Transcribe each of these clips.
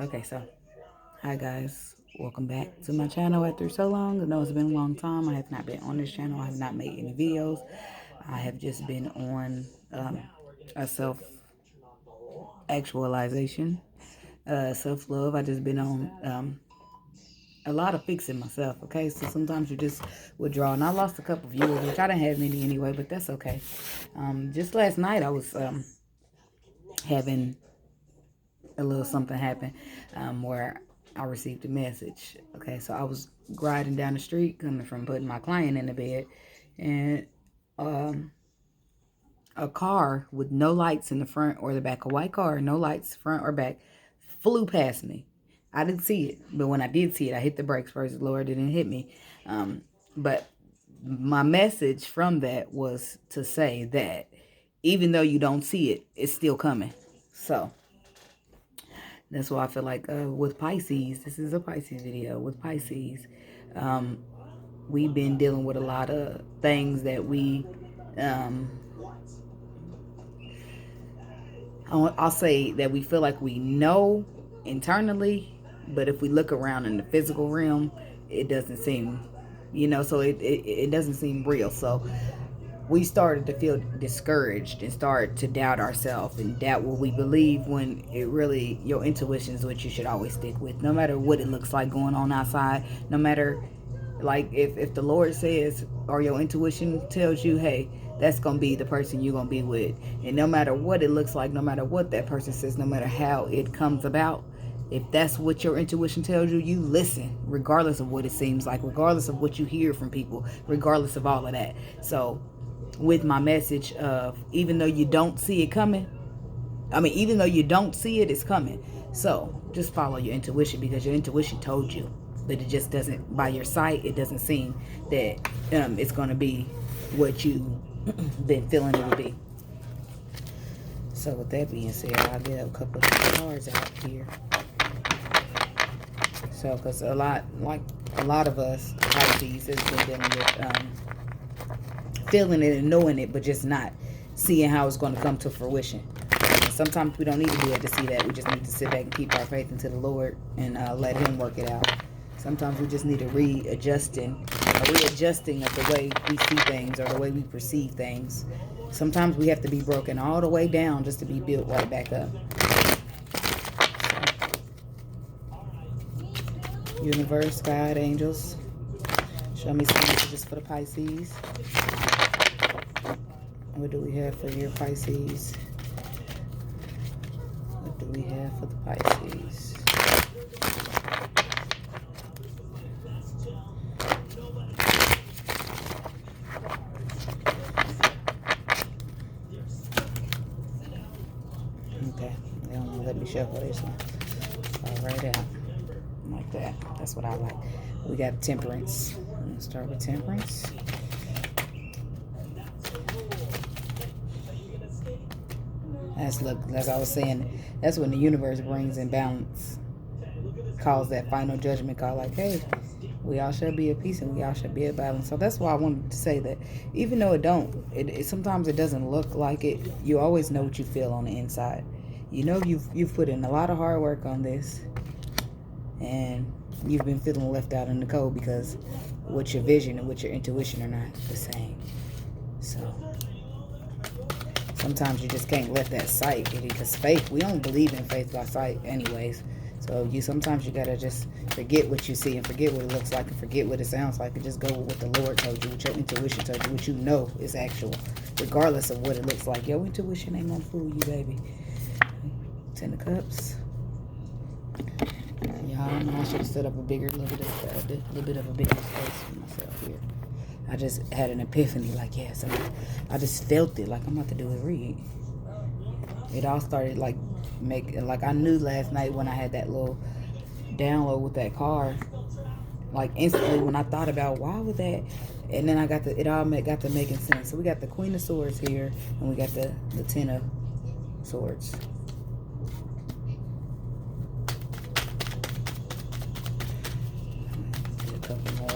Okay, so hi guys, welcome back to my channel after so long. I know it's been a long time. I have not been on this channel. I have not made any videos. I have just been on a self actualization, self love. I just been on a lot of fixing myself. Okay, so sometimes you just withdraw, and I lost a couple viewers, which I didn't have many anyway, but that's okay. Just last night I was having a little something happen where I received a message. Okay, so I was riding down the street coming from putting my client in the bed, and um, a car with no lights in the front or the back, a white car, no lights front or back, flew past me. I didn't see it, but when I did see it, I hit the brakes. Praise the Lord, it didn't hit me. But my message from that was to say that even though you don't see it, it's still coming. So that's why I feel like with Pisces, this is a Pisces video. With Pisces, we've been dealing with a lot of things that um, I'll say that we feel like we know internally, but if we look around in the physical realm, it doesn't seem, so it doesn't seem real. So we started to feel discouraged and start to doubt ourselves and doubt what we believe, when it really, your intuition is what you should always stick with, no matter what it looks like going on outside. No matter, like, if the Lord says, or your intuition tells you, hey, that's gonna be the person you're gonna be with, and no matter what it looks like, no matter what that person says, no matter how it comes about, if that's what your intuition tells you, you listen, regardless of what it seems like, regardless of what you hear from people, regardless of all of that. So with my message of, even though you don't see it coming, even though you don't see it, it's coming. So just follow your intuition, because your intuition told you, but it just doesn't, by your sight, it doesn't seem that it's going to be what you been feeling it would be. So with that being said, I'll get a couple of cards out here. So, because a lot of us Pisces has been dealing with feeling it and knowing it, but just not seeing how it's going to come to fruition. And sometimes we don't need to be able to see that. We just need to sit back and keep our faith into the Lord and let Him work it out. Sometimes we just need a readjusting of the way we see things or the way we perceive things. Sometimes we have to be broken all the way down just to be built right back up. So, universe, God, angels, show me some messages for the Pisces. What do we have for your Pisces? What do we have for the Pisces? Okay, they don't want to let me shuffle this one. Fall right out. Like that. That's what I like. We got Temperance. I'm going to start with Temperance. As I was saying, that's when the universe brings in balance, calls that final judgment call, like, hey, we all should be at peace and we all should be at balance. So that's why I wanted to say that, even though it sometimes it doesn't look like it, you always know what you feel on the inside. You know you've put in a lot of hard work on this, and you've been feeling left out in the cold because what your vision and what your intuition are not the same. So sometimes you just can't let that sight, because faith, we don't believe in faith by sight anyways. So sometimes you gotta just forget what you see and forget what it looks like and forget what it sounds like, and just go with what the Lord told you, what your intuition told you, what you know is actual, regardless of what it looks like. Your intuition ain't gonna fool you, baby. Ten of Cups. Y'all know I should have set up a little bit of a bigger space for myself here. I just had an epiphany, like, yes, I just felt it, like I'm about to do a read. It all started like I knew last night when I had that little download with that card, like instantly when I thought about why would that, and then it all got to making sense. So we got the Queen of Swords here, and we got the Ten of Swords. A couple more.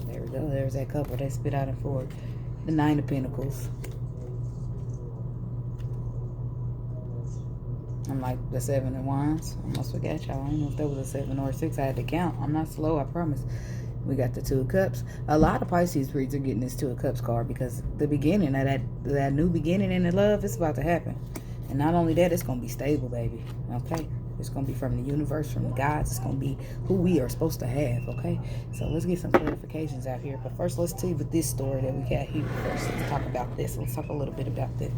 There we go. There's that couple they spit out in four. The Nine of Pentacles. I'm like the 7 of Wands. I almost forgot y'all. I don't know if that was a 7 or a 6. I had to count. I'm not slow, I promise. We got the 2 of Cups. A lot of Pisces reads are getting this 2 of Cups card because the beginning of that new beginning in the love is about to happen. And not only that, it's going to be stable, baby. Okay? It's going to be from the universe, from the gods. It's going to be who we are supposed to have, okay? So let's get some clarifications out here. But first, let's see with this story that we got here first. Let's talk about this. Let's talk a little bit about this.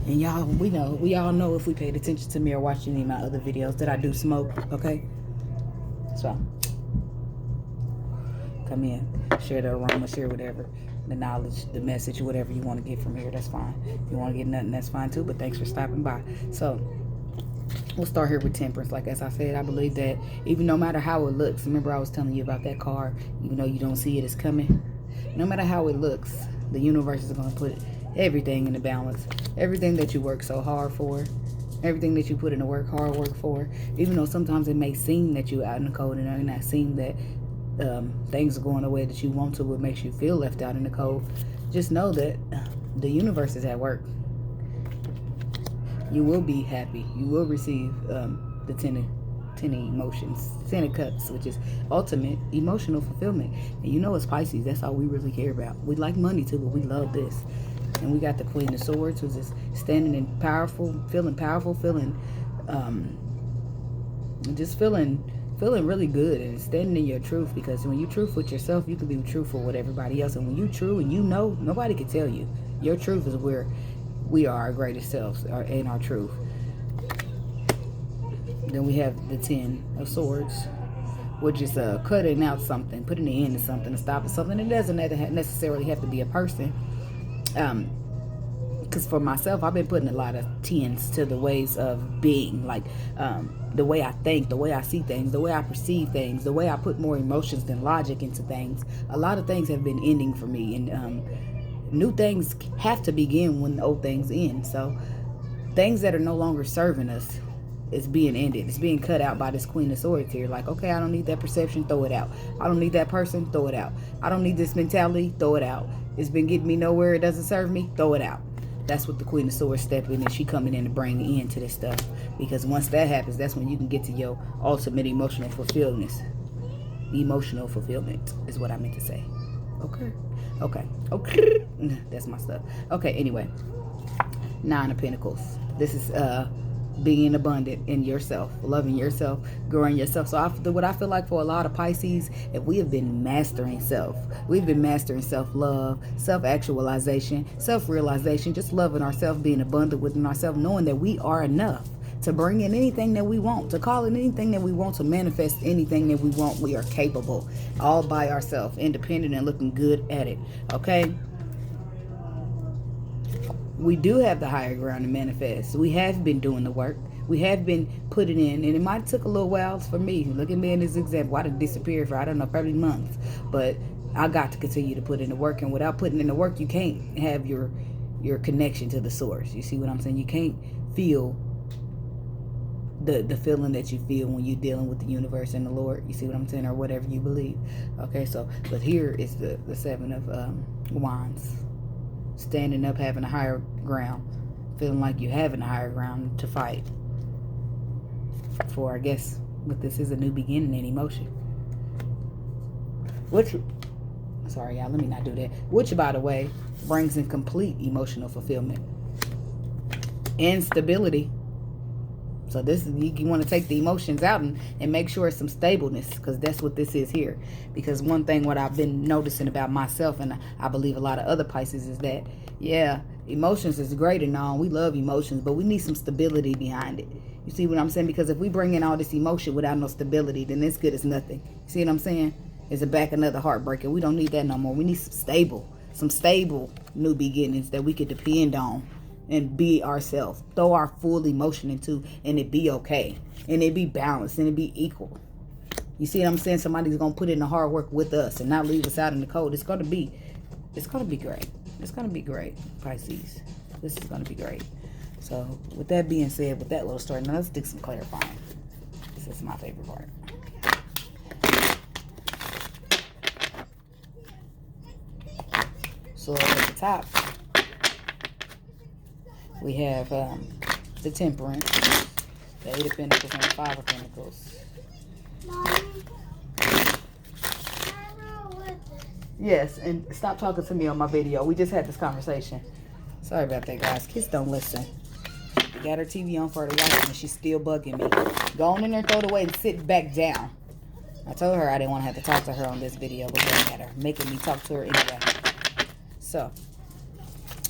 And y'all, we all know if we paid attention to me or watched any of my other videos that I do smoke, okay? So, come in, share the aroma, share whatever, the knowledge, the message, whatever you want to get from here, that's fine. If you want to get nothing, that's fine too, but thanks for stopping by. So, we'll start here with Temperance. Like as I said, I believe that even no matter how it looks, remember I was telling you about that card, even though you don't see it, it's coming. No matter how it looks, the universe is going to put everything in the balance. Everything that you work so hard for, everything that you put in the hard work for, even though sometimes it may seem that you're out in the cold and it may not seem that things are going the way that you want to, it makes you feel left out in the cold. Just know that the universe is at work. You will be happy. You will receive the 10 emotions, 10 of Cups, which is ultimate emotional fulfillment. And you know it's Pisces. That's all we really care about. We like money too, but we love this. And we got the Queen of Swords, who's just standing in feeling just feeling really good and standing in your truth, because when you're truth with yourself, you can be truthful with everybody else. And when you're true and you know, nobody can tell you. Your truth is where we are our greatest selves, in our truth. Then we have the 10 of Swords, which is cutting out something, putting an end to something, to stop something. It doesn't necessarily have to be a person. Because for myself, I've been putting a lot of 10s to the ways of being, like the way I think, the way I see things, the way I perceive things, the way I put more emotions than logic into things. A lot of things have been ending for me, and new things have to begin when the old things end. So things that are no longer serving us is being ended. It's being cut out by this Queen of Swords here. Like, okay, I don't need that perception, throw it out. I don't need that person, throw it out. I don't need this mentality, throw it out. It's been getting me nowhere, it doesn't serve me, throw it out. That's what the Queen of Swords step in, and she coming in to bring the end to this stuff. Because once that happens, that's when you can get to your ultimate emotional fulfillment. Emotional fulfillment is what I meant to say. Okay. That's my stuff. Okay, anyway. 9 of Pentacles. This is being abundant in yourself, loving yourself, growing yourself. So what I feel like for a lot of Pisces, if we have been mastering self, we've been mastering self-love, self-actualization, self-realization, just loving ourselves, being abundant within ourselves, knowing that we are enough to bring in anything that we want, to call in anything that we want, to manifest anything that we want. We are capable, all by ourselves, independent and looking good at it. Okay? We do have the higher ground to manifest. We have been doing the work. We have been putting in, and it might have took a little while for me. Look at me in this example. I done disappeared for, I don't know, probably months. But I got to continue to put in the work, and without putting in the work, you can't have your connection to the source. You see what I'm saying? You can't feel the feeling that you feel when you're dealing with the universe and the Lord. You see what I'm saying? Or whatever you believe. Okay, so, but here is the 7 of Wands. Standing up, having a higher ground, feeling like you having a higher ground to fight for. I guess what this is, a new beginning in emotion. Which, sorry y'all, let me not do that. Which, by the way, brings in complete emotional fulfillment and stability. So this is, you want to take the emotions out and make sure it's some stableness, because that's what this is here. Because one thing what I've been noticing about myself, and I believe a lot of other Pisces, is that, yeah, emotions is great and all. We love emotions, but we need some stability behind it. You see what I'm saying? Because if we bring in all this emotion without no stability, then it's good as nothing. You see what I'm saying? It's back another heartbreaker. We don't need that no more. We need some stable new beginnings that we could depend on. And be ourselves. Throw our full emotion into, and it be okay. And it be balanced, and it be equal. You see what I'm saying? Somebody's going to put in the hard work with us and not leave us out in the cold. It's going to be great. It's going to be great, Pisces. This is going to be great. So, with that being said, with that little story, now let's do some clarifying. This is my favorite part. So, at the top, we have the Temperance, The Eight of Pentacles and the Five of Pentacles. Yes, and stop talking to me on my video. We just had this conversation. Sorry about that, guys. Kids don't listen. We got her TV on for her to watch and she's still bugging me. Go on in there, throw it away, and sit back down. I told her I didn't want to have to talk to her on this video, but it matter. Making me talk to her anyway. So,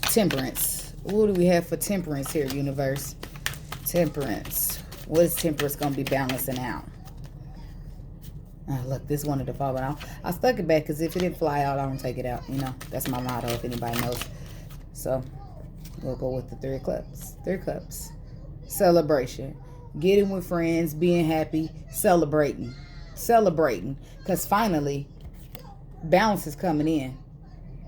Temperance. What do we have for Temperance here, universe? Temperance. What is Temperance going to be balancing out? Oh, look, this wanted to fall out. I stuck it back because if it didn't fly out, I don't take it out. You know, that's my motto if anybody knows. So, we'll go with the Three of Cups. Three Cups. Celebration. Getting with friends, being happy, celebrating. Celebrating. Because finally, balance is coming in.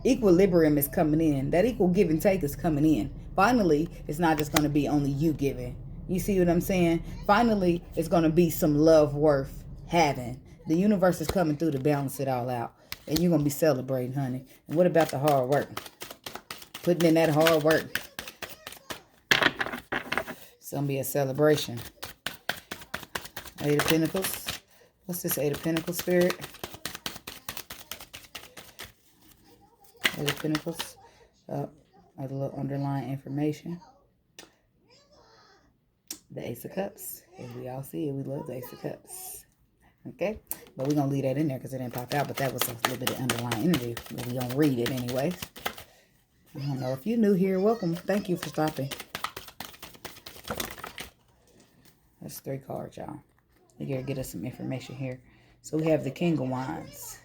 Equilibrium is coming in. That equal give and take is coming in. Finally, it's not just going to be only you giving. You see what I'm saying? Finally, it's going to be some love worth having. The universe is coming through to balance it all out. And you're going to be celebrating, honey. And what about the hard work? Putting in that hard work. It's going to be a celebration. Eight of Pentacles. What's this Eight of Pentacles, Spirit? Eight of Pentacles. A little underlying information. The Ace of Cups. As we all see it, we love the Ace of Cups. Okay? But we're going to leave that in there because it didn't pop out. But that was a little bit of underlying energy. But we're going to read it anyways. I don't know if you're new here. Welcome. Thank you for stopping. That's 3 cards, y'all. We got to get us some information here. So we have the King of Wands.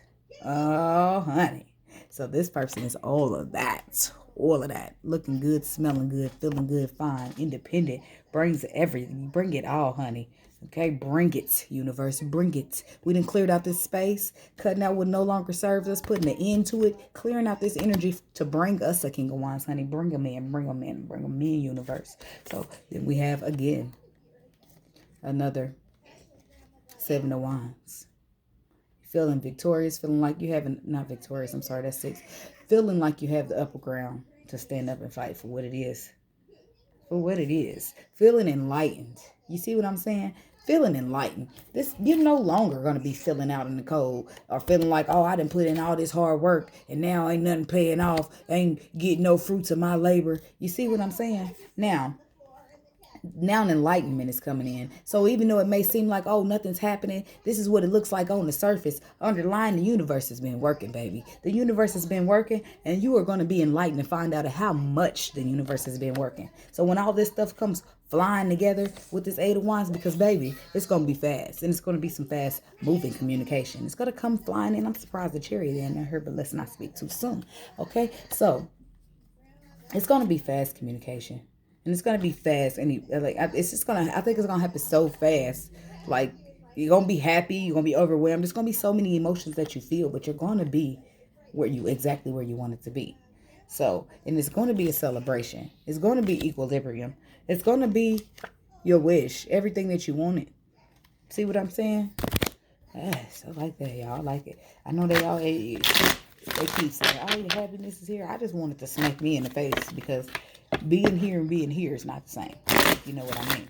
Oh, honey. So this person is all of that. All of that. Looking good, smelling good, feeling good, fine, independent. Brings everything. Bring it all, honey. Okay, bring it, universe. Bring it. We done cleared out this space. Cutting out what no longer serves us. Putting an end to it. Clearing out this energy to bring us a King of Wands, honey. Bring them in. Bring them in. Bring them in, universe. So then we have, again, another 7 of Wands. Feeling victorious. Feeling like you haven't, not victorious, I'm sorry, that's 6. Feeling like you have the upper ground to stand up and fight for what it is. For what it is. Feeling enlightened. You see what I'm saying? Feeling enlightened. This, you're no longer going to be feeling out in the cold or feeling like, oh, I done put in all this hard work and now ain't nothing paying off. Ain't getting no fruits of my labor. You see what I'm saying? Now enlightenment is coming in. So even though it may seem like, oh, nothing's happening, this is what it looks like on the surface. Underlying, the universe has been working, baby. The universe has been working, and you are going to be enlightened and find out how much the universe has been working. So when all this stuff comes flying together with this 8 of Wands, because, baby, it's going to be fast, and it's going to be some fast moving communication. It's going to come flying in. I'm surprised the chariot in there, but let's not speak too soon. Okay, so it's going to be fast communication. And it's going to be fast. And it's just going to, I think it's going to happen so fast. Like, you're going to be happy. You're going to be overwhelmed. There's going to be so many emotions that you feel. But you're going to be exactly where you want it to be. So, and it's going to be a celebration. It's going to be equilibrium. It's going to be your wish. Everything that you wanted. See what I'm saying? Yes, I like that, y'all. I like it. I know they keep saying, oh, your happiness is here. I just wanted to smack me in the face because being here and being here is not the same. You know what I mean?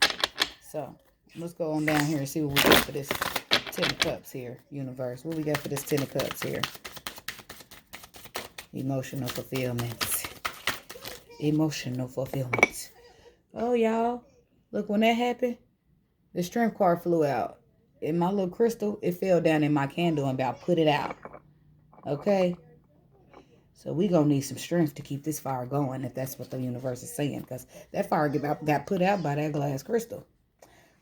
So, let's go on down here and see what we got for this 10 of Cups here, universe. What we got for this 10 of Cups here? Emotional fulfillment. Emotional fulfillment. Oh, y'all. Look, when that happened, the Strength card flew out. And my little crystal, it fell down in my candle and about put it out. Okay? So we going to need some strength to keep this fire going, if that's what the universe is saying. Because that fire got put out by that glass crystal.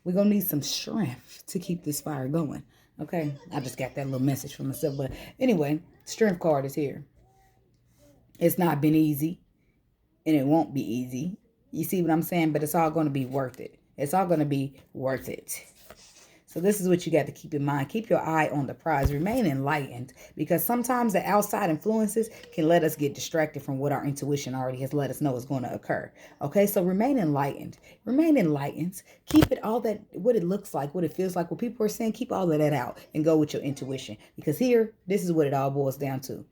We're going to need some strength to keep this fire going. Okay? I just got that little message for myself. But anyway, Strength card is here. It's not been easy. And it won't be easy. You see what I'm saying? But it's all going to be worth it. It's all going to be worth it. So this is what you got to keep in mind. Keep your eye on the prize. Remain enlightened, because sometimes the outside influences can let us get distracted from what our intuition already has let us know is going to occur. Okay, so remain enlightened. Remain enlightened. Keep it all that, what it looks like, what it feels like, what people are saying, keep all of that out and go with your intuition. Because here, this is what it all boils down to.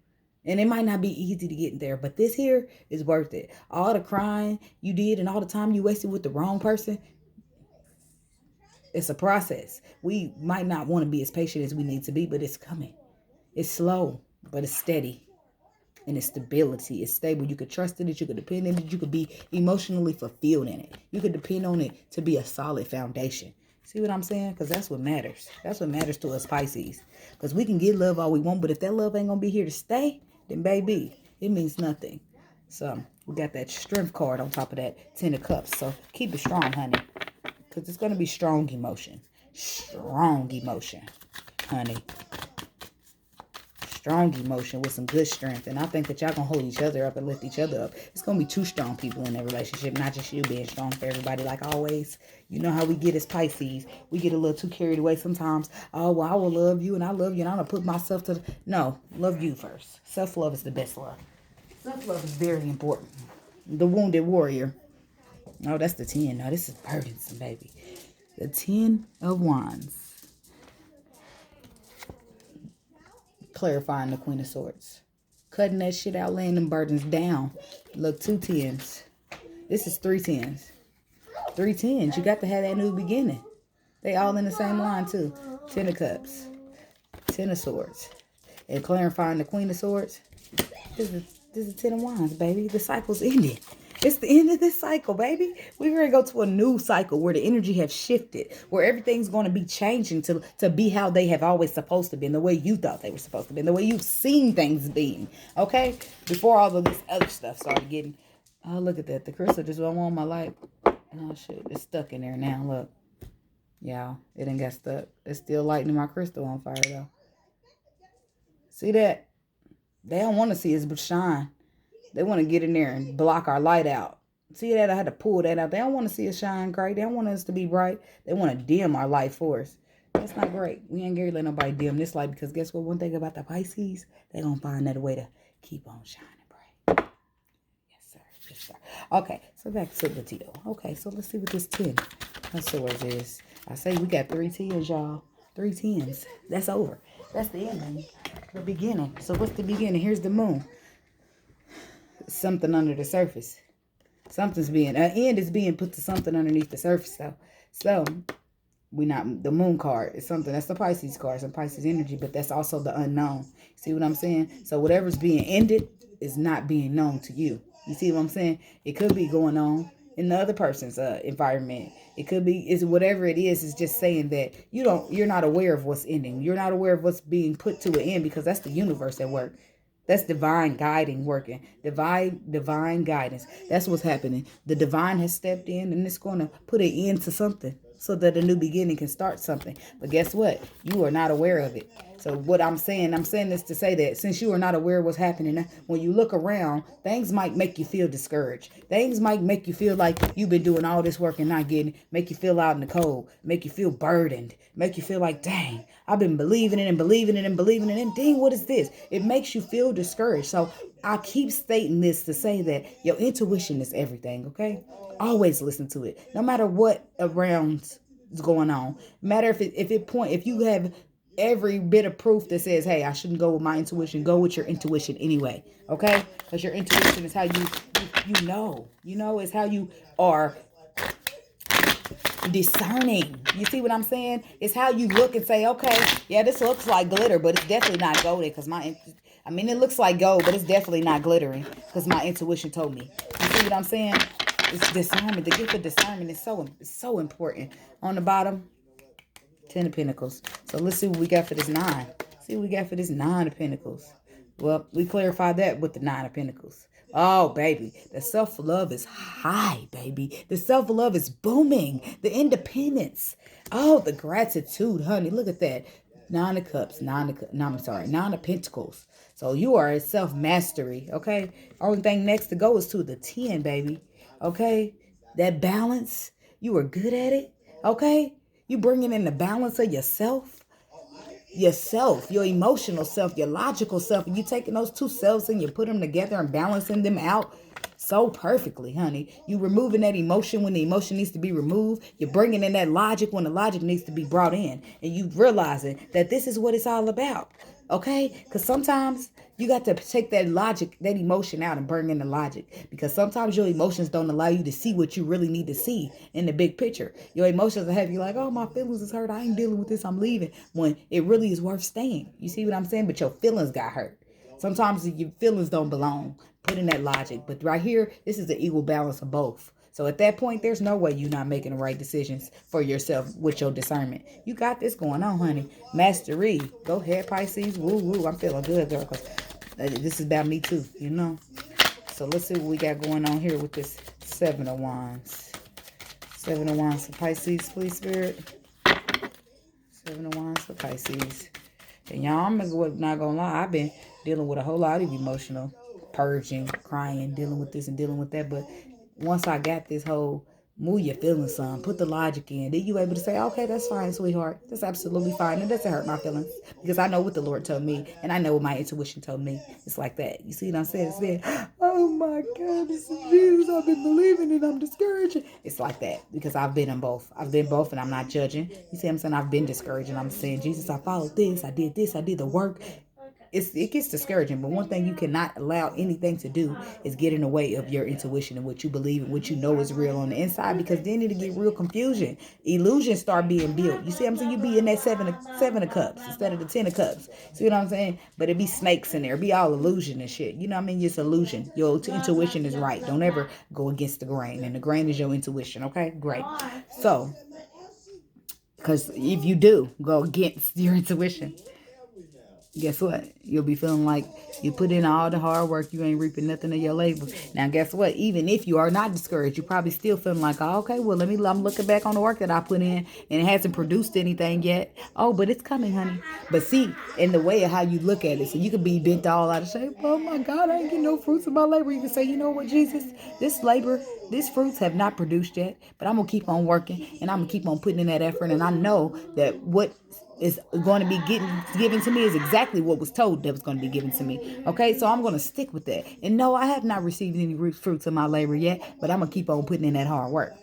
And it might not be easy to get there, but this here is worth it. All the crying you did and all the time you wasted with the wrong person, It's a process. We might not want to be as patient as we need to be, but it's coming. It's slow, but it's steady. And it's stability. It's stable. You could trust in it. You could depend on it. You could be emotionally fulfilled in it. You could depend on it to be a solid foundation. See what I'm saying? Because that's what matters. That's what matters to us Pisces. Because we can get love all we want, but if that love ain't going to be here to stay, then baby, it means nothing. So we got that strength card on top of that 10 of cups. So keep it strong, honey. Because it's going to be strong emotion. Strong emotion, honey. Strong emotion with some good strength. And I think that y'all gonna hold each other up and lift each other up. It's gonna be two strong people in that relationship, not just you being strong for everybody like always. You know how we get as Pisces. We get a little too carried away sometimes. Oh, well, I will love you and I love you and I'm gonna put myself to the... No, love you first. Self-love is the best love. Self-love is very important. The wounded warrior. Oh, that's the 10. No, this is burdensome, baby. The 10 of Wands. Clarifying the Queen of Swords. Cutting that shit out, laying them burdens down. Look, 2 10s. This is 3 10s. 3 10s. You got to have that new beginning. They all in the same line, too. 10 of Cups. 10 of Swords. And clarifying the Queen of Swords. This is 10 of Wands, baby. The cycle's ending. It's the end of this cycle, baby. We're going to go to a new cycle where the energy has shifted, where everything's going to be changing to be how they have always supposed to be, the way you thought they were supposed to be, the way you've seen things being, okay? Before all of this other stuff started getting... Oh, look at that. The crystal just went on my light. Oh, shit. It's stuck in there now. Look. Y'all, it done got stuck. It's still lighting my crystal on fire, though. See that? They don't want to see us shine. They want to get in there and block our light out. See that? I had to pull that out. They don't want to see us shine bright. They don't want us to be bright. They want to dim our light for us. That's not great. We ain't gonna let nobody dim this light because guess what? One thing about the Pisces, they gonna find that way to keep on shining bright. Yes, sir. Yes, sir. Okay, so back to the deal. Okay, so let's see what this 10 of Swords is. I say we got 3 10s, y'all. 3 10s. That's over. That's the ending. The beginning. So what's the beginning? Here's the moon. Something under the surface. Something's being... An end is being put to something underneath the surface, though. So, we not... The moon card is something... That's the Pisces card. Some Pisces energy, but that's also the unknown. See what I'm saying? So, whatever's being ended is not being known to you. You see what I'm saying? It could be going on in the other person's environment. It could be... It's whatever it is just saying that you're not aware of what's ending. You're not aware of what's being put to an end because that's the universe at work. That's divine guiding working. Divine guidance. That's what's happening. The divine has stepped in and it's going to put an end to something so that a new beginning can start something. But guess what? You are not aware of it. So what I'm saying this to say that since you are not aware of what's happening, when you look around, things might make you feel discouraged. Things might make you feel like you've been doing all this work and not getting, make you feel out in the cold, make you feel burdened, make you feel like, dang, I've been believing it and believing it and believing it. And dang, what is this? It makes you feel discouraged. So I keep stating this to say that your intuition is everything, okay? Always listen to it. No matter what around is going on. No matter if you have every bit of proof that says, hey, I shouldn't go with my intuition. Go with your intuition anyway, okay? Because your intuition is how you know. You know, it's how you are discerning. You see what I'm saying? It's how you look and say, okay, yeah, this looks like glitter, but it's definitely not golden because it looks like gold, but it's definitely not glittering because my intuition told me. You see what I'm saying? It's discernment. The gift of discernment is so important. On the bottom, 10 of Pentacles. So let's see what we got for this 9. See what we got for this 9 of Pentacles. Well, we clarified that with the 9 of Pentacles. Oh, baby. The self-love is high, baby. The self-love is booming. The independence. Oh, the gratitude, honey. Look at that. 9 of Cups. 9 of Pentacles. So you are at self-mastery, okay? Only thing next to go is to the 10, baby. Okay? That balance. You are good at it, okay? You bringing in the balance of yourself, your emotional self, your logical self, and you taking those two selves and you put them together and balancing them out so perfectly, honey. You removing that emotion when the emotion needs to be removed. You're bringing in that logic when the logic needs to be brought in. And you realizing that this is what it's all about. Okay? Because sometimes you got to take that logic, that emotion out and bring in the logic. Because sometimes your emotions don't allow you to see what you really need to see in the big picture. Your emotions will have you like, oh, my feelings is hurt. I ain't dealing with this. I'm leaving. When it really is worth staying. You see what I'm saying? But your feelings got hurt. Sometimes your feelings don't belong. Put in that logic. But right here, this is the equal balance of both. So at that point, there's no way you're not making the right decisions for yourself with your discernment. You got this going on, honey. Mastery. Go ahead, Pisces. Woo, woo. I'm feeling good, girl, because this is about me too, you know. So let's see what we got going on here with this Seven of Wands. Seven of Wands for Pisces, please, Spirit. Seven of Wands for Pisces. And y'all, I'm not gonna lie, I've been dealing with a whole lot of emotional purging, crying, dealing with this and dealing with that. But once I got this whole move your feelings some, put the logic in, then you able to say, okay, that's fine, sweetheart. That's absolutely fine. It doesn't hurt my feelings because I know what the Lord told me and I know what my intuition told me. It's like that. You see what I'm saying? It's been, oh my God, this is Jesus. I've been believing it. I'm discouraged. It's like that because I've been in both. I've been both and I'm not judging. You see what I'm saying? I've been discouraged and I'm saying, Jesus, I followed this. I did the work. It gets discouraging, but one thing you cannot allow anything to do is get in the way of your intuition and what you believe and what you know is real on the inside, because then it'll get real confusion. Illusions start being built. You see what I'm saying? You be in that seven of cups instead of the 10 of cups. See what I'm saying? But it be snakes in there. It be all illusion and shit. You know what I mean? It's illusion. Your intuition is right. Don't ever go against the grain. And the grain is your intuition. Okay? Great. So, because if you do go against your intuition, guess what? You'll be feeling like you put in all the hard work, you ain't reaping nothing of your labor. Now, guess what? Even if you are not discouraged, you're probably still feeling like, oh, okay, well, I'm looking back on the work that I put in and it hasn't produced anything yet. Oh, but it's coming, honey. But see, in the way of how you look at it, so you could be bent all out of shape. Oh my God, I ain't getting no fruits of my labor. You can say, you know what, Jesus, this labor, these fruits have not produced yet, but I'm going to keep on working and I'm going to keep on putting in that effort. And I know that what is going to be given to me is exactly what was told that was going to be given to me. Okay, so I'm going to stick with that. And no, I have not received any fruits of my labor yet, but I'm going to keep on putting in that hard work.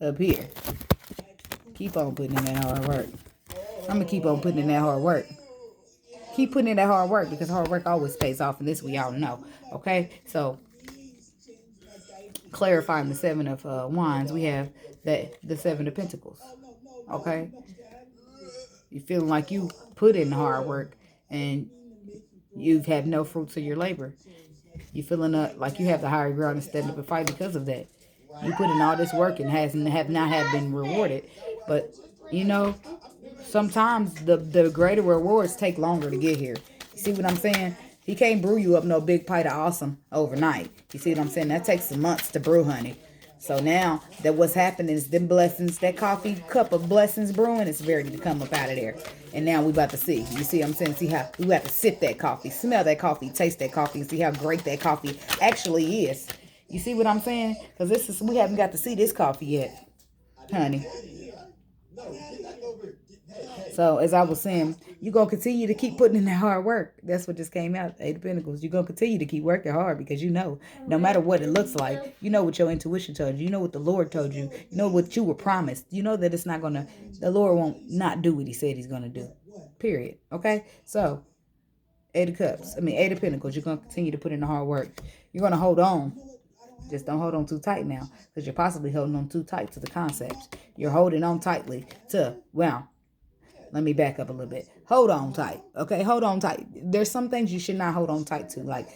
Up here. Keep on putting in that hard work. I'm going to keep on putting in that hard work. Keep putting in that hard work because hard work always pays off, and this we all know. Okay, so clarifying the Seven of Wands, we have the Seven of Pentacles. Okay, you feeling like you put in hard work and you've had no fruits of your labor. You feeling like you have the higher ground and stand up and fight because of that. You put in all this work and have not have been rewarded. But you know, sometimes the greater rewards take longer to get here. You see what I'm saying? He can't brew you up no big pint of awesome overnight. You see what I'm saying? That takes some months to brew, honey. So now that what's happening is them blessings, that coffee cup of blessings brewing, it's ready to come up out of there. And now we about to see. You see what I'm saying? See how we have to sip that coffee, smell that coffee, taste that coffee, and see how great that coffee actually is. You see what I'm saying? Because we haven't got to see this coffee yet, honey. So as I was saying, you're going to continue to keep putting in that hard work. That's what just came out, Eight of Pentacles. You're going to continue to keep working hard because you know, no matter what it looks like, you know what your intuition told you. You know what the Lord told you. You know what you were promised. You know that it's not going to, the Lord won't not do what he said he's going to do. Period. Okay? So, Eight of Pentacles. You're going to continue to put in the hard work. You're going to hold on. Just don't hold on too tight now because you're possibly holding on too tight to the concepts. You're holding on tightly to, well, let me back up a little bit. Hold on tight. Okay, hold on tight. There's some things you should not hold on tight to, like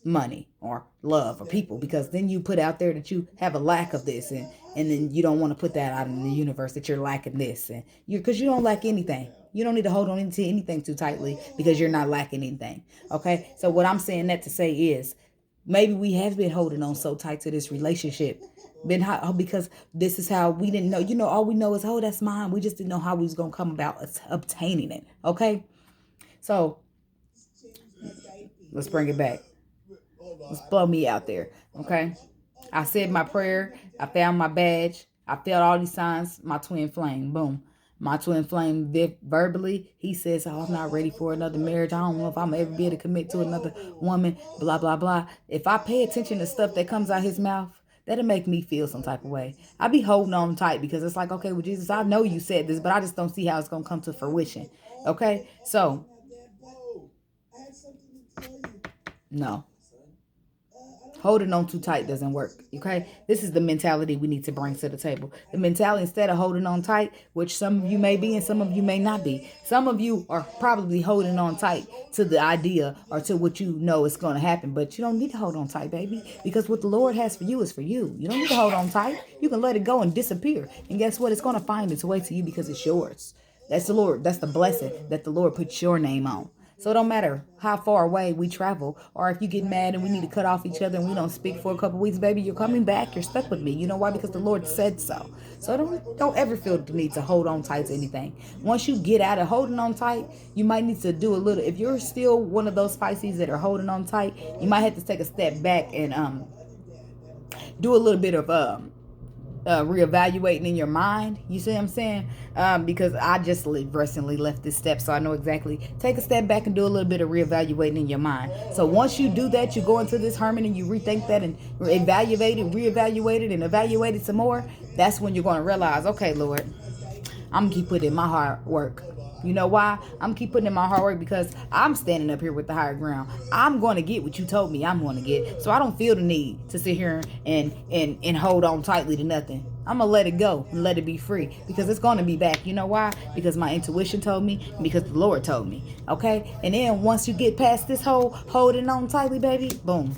money or love or people, because then you put out there that you have a lack of this, and then you don't want to put that out in the universe that you're lacking this, and because you don't lack anything. You don't need to hold on to anything too tightly because you're not lacking anything. Okay, so what I'm saying that to say is, maybe we have been holding on so tight to this relationship because this is how we didn't know. You know, all we know is, oh, that's mine. We just didn't know how we was going to come about obtaining it. Okay? So, let's bring it back. Let's blow me out there. Okay? I said my prayer. I found my badge. I felt all these signs. My twin flame. Boom. My twin flame verbally, he says, oh, I'm not ready for another marriage. I don't know if I'm ever be able to commit to another woman, blah, blah, blah. If I pay attention to stuff that comes out his mouth, that'll make me feel some type of way. I be holding on tight because it's like, okay, well, Jesus, I know you said this, but I just don't see how it's going to come to fruition. Okay? So, No. Holding on too tight doesn't work. Okay, this is the mentality we need to bring to the table. The mentality, instead of holding on tight, which some of you may be and some of you may not be. Some of you are probably holding on tight to the idea or to what you know is going to happen, but you don't need to hold on tight, baby, because what the Lord has for you is for you. You don't need to hold on tight. You can let it go and disappear, and guess what? It's going to find its way to you because it's yours. That's the Lord. That's the blessing that the Lord puts your name on. So it don't matter how far away we travel, or if you get mad and we need to cut off each other and we don't speak for a couple weeks, baby, you're coming back. You're stuck with me. You know why? Because the Lord said so. So don't ever feel the need to hold on tight to anything. Once you get out of holding on tight, you might need to do a little. If you're still one of those Pisces that are holding on tight, you might have to take a step back and do a little bit of reevaluating in your mind. You see what I'm saying? Because I just recently left this step, so I know exactly. Take a step back and do a little bit of reevaluating in your mind. So once you do that, you go into this harmony and you rethink that and evaluate it, reevaluate it, and evaluate it some more. That's when you're going to realize, okay, Lord, I'm gonna keep putting in my hard work. You know why? I'm gonna keep putting in my hard work because I'm standing up here with the higher ground. I'm going to get what you told me I'm going to get. So I don't feel the need to sit here and hold on tightly to nothing. I'm gonna let it go and let it be free because it's gonna be back. You know why? Because my intuition told me and because the Lord told me. Okay? And then once you get past this whole holding on tightly, baby, boom.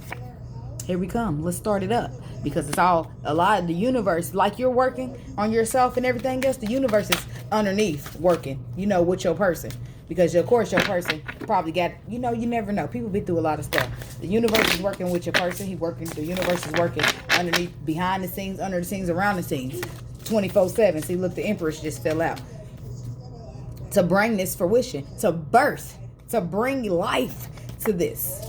Here we come. Let's start it up. Because it's all, a lot of the universe, like you're working on yourself and everything else, the universe is underneath working, with your person. Because, of course, your person probably got, you never know. People be through a lot of stuff. The universe is working with your person. The universe is working underneath, behind the scenes, under the scenes, around the scenes, 24/7. See, look, the Empress just fell out. To bring this fruition, to birth, to bring life to this,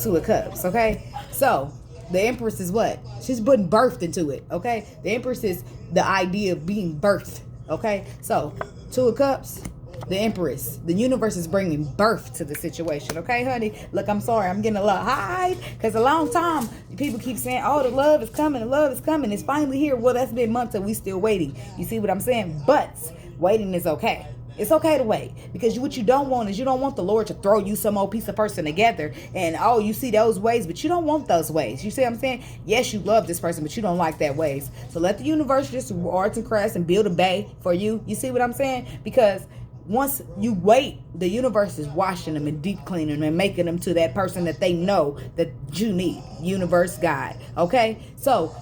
Two of Cups, okay? So, the Empress is what? She's putting birth into it, okay? The Empress is the idea of being birthed, okay? So, Two of Cups, the Empress. The universe is bringing birth to the situation, okay, honey? Look, I'm sorry. I'm getting a little high because a long time people keep saying, oh, the love is coming, the love is coming. It's finally here. Well, that's been months and we still waiting. You see what I'm saying? But waiting is okay. It's okay to wait because what you don't want is you don't want the Lord to throw you some old piece of person together and, oh, you see those ways, but you don't want those ways. You see what I'm saying? Yes, you love this person, but you don't like that ways. So let the universe just arts and crafts and build a bay for you. You see what I'm saying? Because once you wait, the universe is washing them and deep cleaning them and making them to that person that they know that you need. Universe, God. Okay? So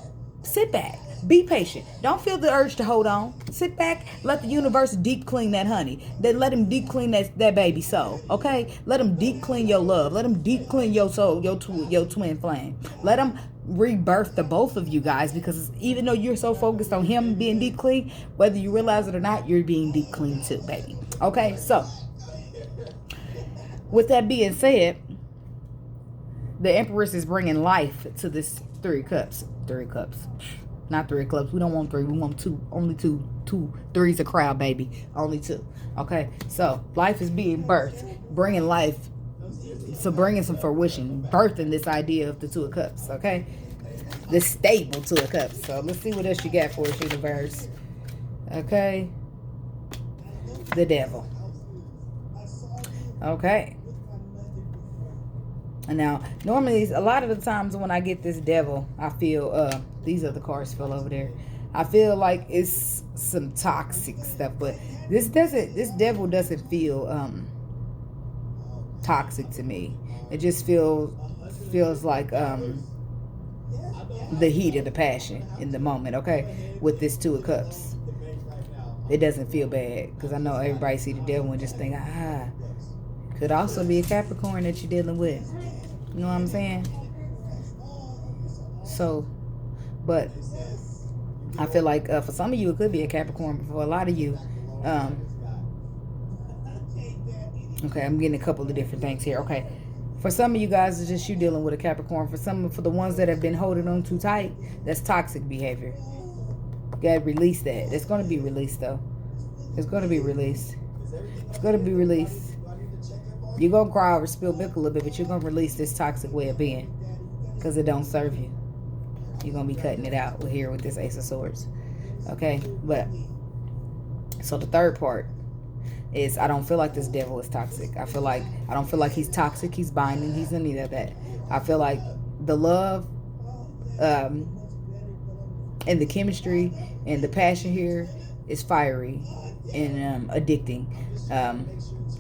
sit back. Be patient. Don't feel the urge to hold on. Sit back. Let the universe deep clean that honey. Then let him deep clean that baby soul. Okay? Let him deep clean your love. Let him deep clean your soul, your twin flame. Let him rebirth the both of you guys, because even though you're so focused on him being deep clean, whether you realize it or not, you're being deep clean too, baby. Okay? So, with that being said, the Empress is bringing life to this Three of Cups. Not 3 of clubs. We don't want 3. We want 2. Only 2. 2. 3's a crowd, baby. Only 2. Okay? So, life is being birthed. Bringing life. So, bringing some fruition. Birthing this idea of the 2 of Cups. Okay? This stable 2 of Cups. So, let's see what else you got for us, universe. Okay? The Devil. Okay. And now, normally, a lot of the times when I get this Devil, I feel, these other cards fell over there. I feel like it's some toxic stuff, but this Devil doesn't feel, toxic to me. It just feels like, the heat of the passion in the moment, okay? With this 2 of Cups. It doesn't feel bad, because I know everybody see the Devil and just think, could also be a Capricorn that you're dealing with. You know what I'm saying? So, but I feel like for some of you it could be a Capricorn, but for a lot of you, okay, I'm getting a couple of different things here. Okay, for some of you guys, it's just you dealing with a Capricorn. For the ones that have been holding on too tight, that's toxic behavior. You gotta release that. It's gonna be released though. It's gonna be released. It's gonna be released. You're going to cry over spilled milk a little bit, but you're going to release this toxic way of being because it don't serve you. You're going to be cutting it out here with this Ace of Swords. Okay? But, so the third part. is I don't feel like this devil is toxic. I don't feel like he's toxic. He's binding. He's any of that. I feel like the love, um, and the chemistry and the passion here is fiery and addicting. Um,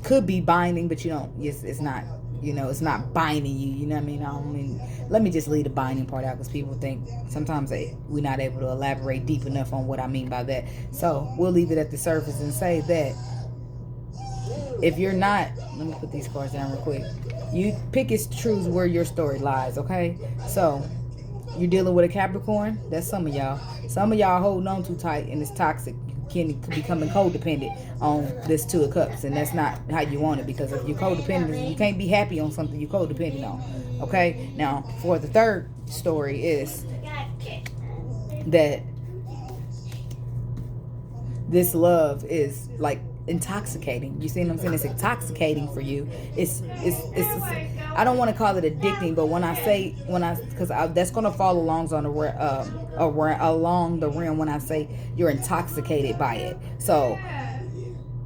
could be binding, but you don't. It's not. It's not binding you. You know what I mean? I don't mean. Let me just leave the binding part out because people think sometimes we're not able to elaborate deep enough on what I mean by that. So we'll leave it at the surface and say that if you're not, let me put these cards down real quick. You pick and choose where your story lies. Okay, so you're dealing with a Capricorn. That's some of y'all. Some of y'all holding on too tight and it's toxic. You can becoming codependent on this Two of Cups, and that's not how you want it, because if you're codependent, you can't be happy on something you're codependent on. Okay, now for the third story is that this love is like intoxicating. You see what I'm saying? It's intoxicating for you. It's I don't want to call it addicting, but because that's gonna fall along along the rim when I say you're intoxicated by it. So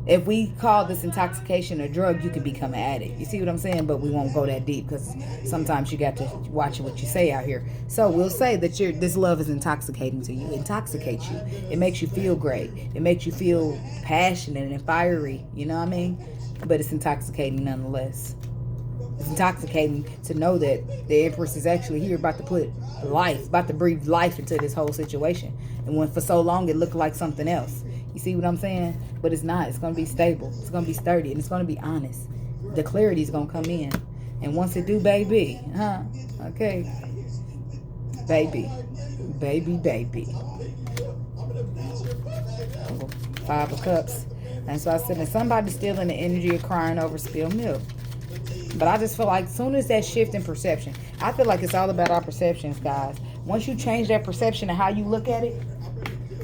if we call this intoxication a drug, you can become an addict. You see what I'm saying? But we won't go that deep because sometimes you got to watch what you say out here. So we'll say that this love is intoxicating to you. It intoxicates you. It makes you feel great. It makes you feel passionate and fiery. You know what I mean? But it's intoxicating nonetheless. It's intoxicating to know that the Empress is actually here about to breathe life into this whole situation. And when for so long it looked like something else. You see what I'm saying? But it's not. It's going to be stable. It's going to be sturdy. And it's going to be honest. The clarity is going to come in. And once it do, baby. Okay. Baby. Five of Cups. And so I said, and somebody's still in the energy of crying over spilled milk. But I just feel like as soon as that shift in perception, I feel like it's all about our perceptions, guys. Once you change that perception of how you look at it,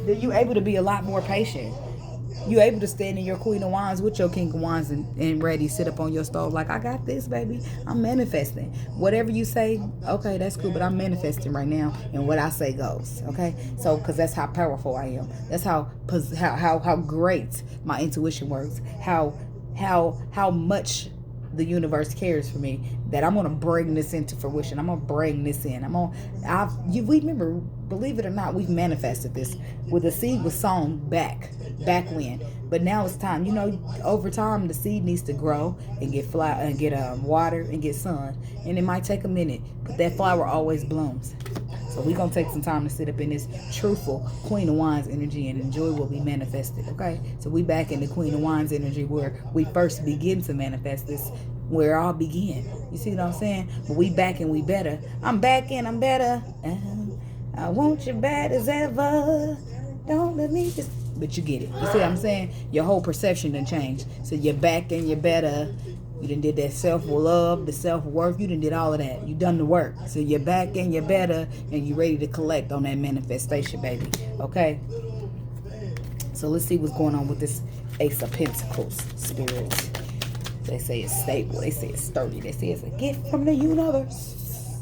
then you're able to be a lot more patient. You're able to stand in your Queen of Wands with your King of Wands and ready to sit up on your stove like, I got this, baby. I'm manifesting. Whatever you say, okay, that's cool, but I'm manifesting right now, and what I say goes, okay? So, because that's how powerful I am. That's how great my intuition works. How much the universe cares for me, that I'm going to bring this into fruition. I'm going to bring this in. We remember, believe it or not, we've manifested this. With the seed was sown back when. But now it's time. Over time, the seed needs to grow and get flower and get water and get sun. And it might take a minute, but that flower always blooms. So we're going to take some time to sit up in this truthful Queen of Wands energy and enjoy what we manifested, okay? So we back in the Queen of Wands energy where we first begin to manifest this, where it all began. You see what I'm saying? But we back and we better. I'm back and I'm better. I want you bad as ever. Don't let me just... But you get it. You see what I'm saying? Your whole perception done changed. So you're back and you're better. You done did that self-love, the self-worth. You done did all of that. You done the work. So you're back and you're better, and you're ready to collect on that manifestation, baby. Okay? So let's see what's going on with this Ace of Pentacles spirit. They say it's stable. They say it's sturdy. They say it's a gift from the universe.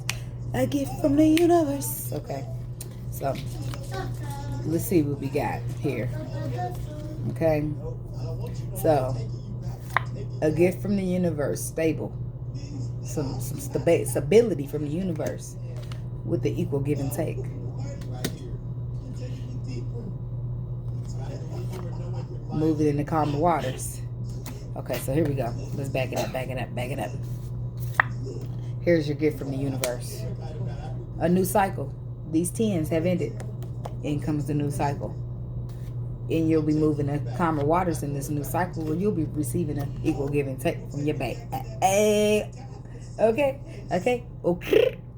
A gift from the universe. Okay? So let's see what we got here. Okay? So... a gift from the universe, stable. Some stability from the universe with the equal give and take. Move it in the calmer waters. Okay, so here we go. Let's back it up. Here's your gift from the universe. A new cycle. These 10s have ended. In comes the new cycle. And you'll be moving to calmer waters in this new cycle where you'll be receiving an equal give and take from your bank. Okay.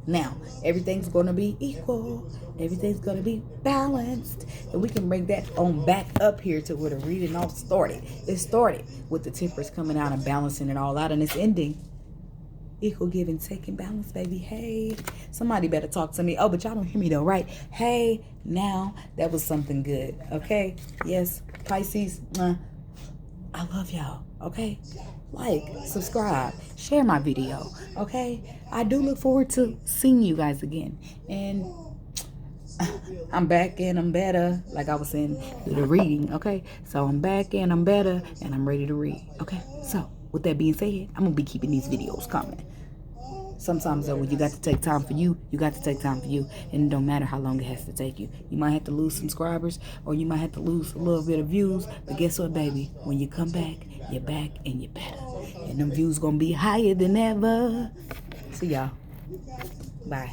Now, everything's going to be equal. Everything's going to be balanced. And we can bring that on back up here to where the reading all started. It started with the Temperance coming out and balancing it all out. And it's ending. Equal give and take and balance, baby. Hey, somebody better talk to me. Oh, but y'all don't hear me though, right? Hey, now that was something good. Okay, yes, Pisces. I love y'all. Okay, like, subscribe, share my video. Okay, I do look forward to seeing you guys again. And I'm back and I'm better. Like I was saying, do the reading, okay? So I'm back and I'm better and I'm ready to read, okay? So with that being said, I'm gonna be keeping these videos coming. Sometimes though, when you got to take time for you, you got to take time for you, and it don't matter how long it has to take you. You might have to lose subscribers, or you might have to lose a little bit of views, but guess what, baby? When you come back, you're back and you're better, and them views gonna be higher than ever. See y'all. Bye.